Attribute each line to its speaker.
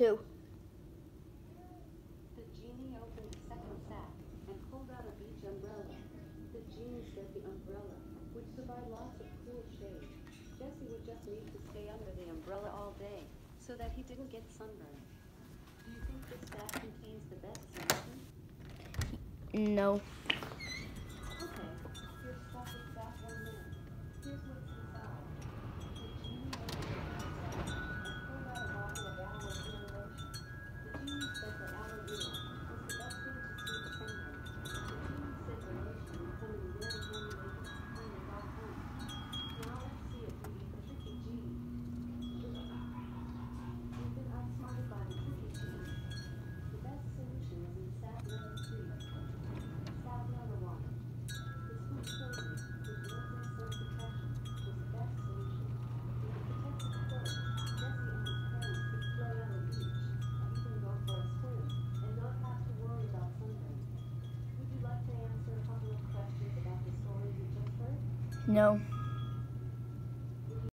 Speaker 1: too.
Speaker 2: The genie opened the second sack and pulled out a beach umbrella. The genie said the umbrella would provide lots of cool shade. Jesse would just need to stay under the umbrella all day so that he didn't get sunburned. Do you think this sack contains the best solution?
Speaker 1: No.
Speaker 2: Okay, you're stuck with that 1 minute. Here's what's inside. The genie opened the sack and pulled out a bottle of aloe vera lotion. The genie said that aloe vera was the best thing to soothe sunburn. The genie said the lotion would come in very handy later when they got home. Now let's see if we beat the tricky genie. We've been outsmarted by the tricky genie. The best solution was in sack number 3. Sack number 1. The sweet cozy with built-in sun protection was the best solution. With the protective fur, Jesse and his parents could play on the beach, even go for a swim, and not have to worry about sunburn. Would you like to answer a couple of questions about the story you just heard?
Speaker 1: No.